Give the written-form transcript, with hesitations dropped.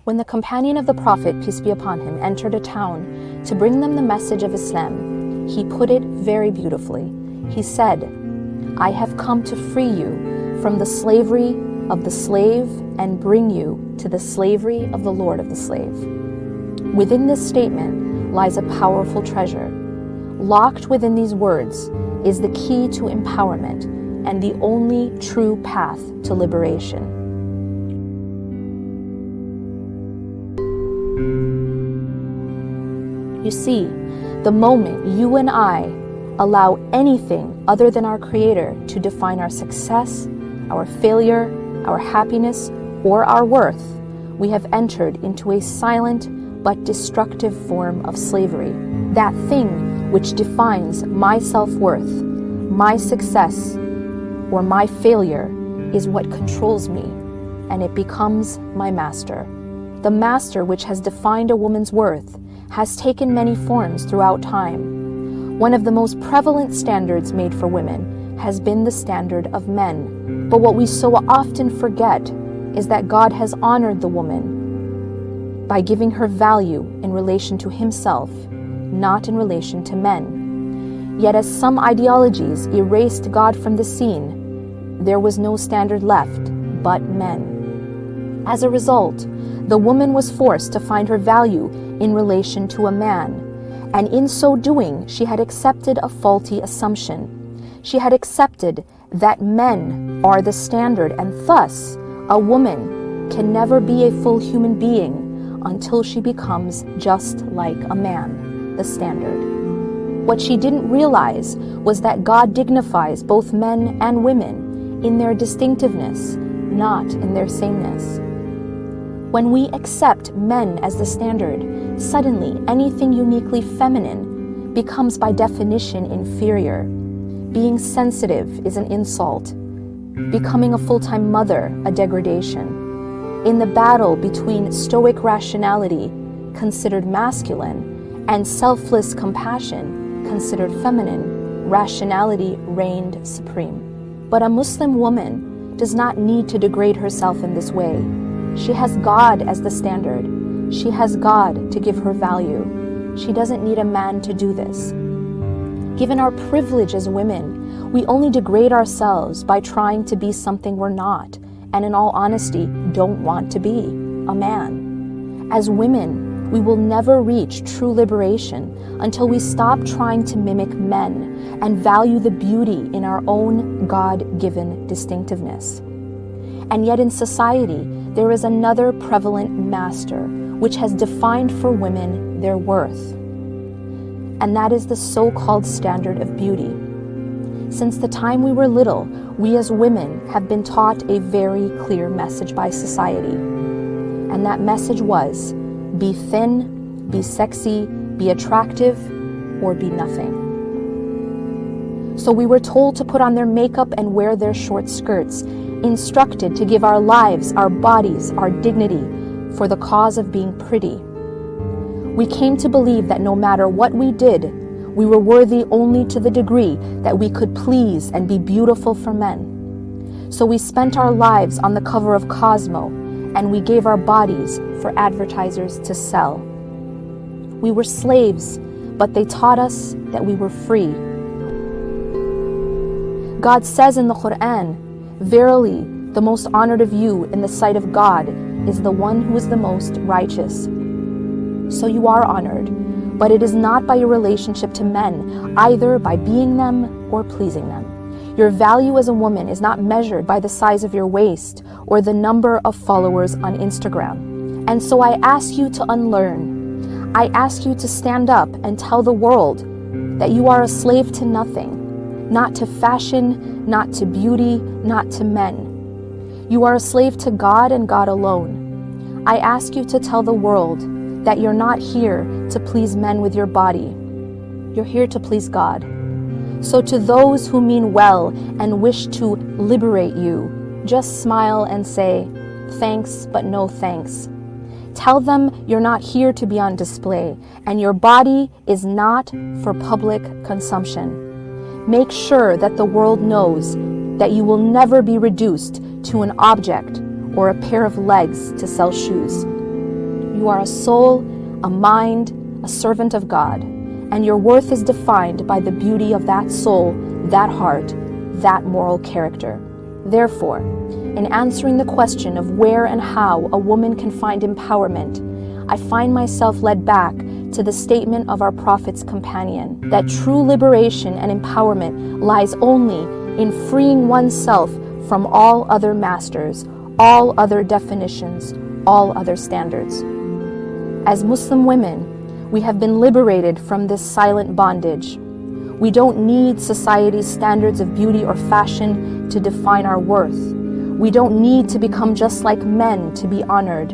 When the companion of the Prophet, peace be upon him, entered a town to bring them the message of Islam, he put it very beautifully. He said, "I have come to free you from the slavery of the slave and bring you to the slavery of the Lord of the slave." Within this statement lies a powerful treasure. Locked within these words is the key to empowerment and the only true path to liberation. You see, the moment you and I allow anything other than our Creator to define our success, our failure, our happiness, or our worth, we have entered into a silent but destructive form of slavery. That thing which defines my self-worth, my success, or my failure is what controls me, and it becomes my master. The master which has defined a woman's worth has taken many forms throughout time. One of the most prevalent standards made for women has been the standard of men. But what we so often forget is that God has honored the woman by giving her value in relation to himself, not in relation to men. Yet as some ideologies erased God from the scene, there was no standard left but men. As a result, the woman was forced to find her value in relation to a man, and in so doing, she had accepted a faulty assumption. She had accepted that men are the standard, and thus a woman can never be a full human being until she becomes just like a man, the standard. What she didn't realize was that God dignifies both men and women in their distinctiveness, not in their sameness. When we accept men as the standard, suddenly anything uniquely feminine becomes by definition inferior. Being sensitive is an insult. Becoming a full-time mother, a degradation. In the battle between stoic rationality, considered masculine, and selfless compassion, considered feminine, rationality reigned supreme. But a Muslim woman does not need to degrade herself in this way. She has God as the standard. She has God to give her value. She doesn't need a man to do this. Given our privilege as women, we only degrade ourselves by trying to be something we're not, and in all honesty, don't want to be, a man. As women, we will never reach true liberation until we stop trying to mimic men and value the beauty in our own God-given distinctiveness. And yet in society, there is another prevalent master which has defined for women their worth. And that is the so-called standard of beauty. Since the time we were little, we as women have been taught a very clear message by society. And that message was, be thin, be sexy, be attractive, or be nothing. So we were told to put on their makeup and wear their short skirts, instructed to give our lives, our bodies, our dignity for the cause of being pretty. We came to believe that no matter what we did, we were worthy only to the degree that we could please and be beautiful for men. So we spent our lives on the cover of Cosmo, and we gave our bodies for advertisers to sell. We were slaves, but they taught us that we were free. God says in the Quran, "Verily, the most honored of you in the sight of God is the one who is the most righteous." So you are honored, but it is not by your relationship to men, either by being them or pleasing them. Your value as a woman is not measured by the size of your waist or the number of followers on Instagram. And so I ask you to unlearn. I ask you to stand up and tell the world that you are a slave to nothing. Not to fashion, not to beauty, not to men. You are a slave to God and God alone. I ask you to tell the world that you're not here to please men with your body. You're here to please God. So to those who mean well and wish to liberate you, just smile and say, "Thanks, but no thanks." Tell them you're not here to be on display, and your body is not for public consumption. Make sure that the world knows that you will never be reduced to an object or a pair of legs to sell shoes. You are a soul, a mind, a servant of God, and your worth is defined by the beauty of that soul, that heart, that moral character. Therefore, in answering the question of where and how a woman can find empowerment, I find myself led back to the statement of our Prophet's companion, that true liberation and empowerment lies only in freeing oneself from all other masters, all other definitions, all other standards. As Muslim women, we have been liberated from this silent bondage. We don't need society's standards of beauty or fashion to define our worth. We don't need to become just like men to be honored.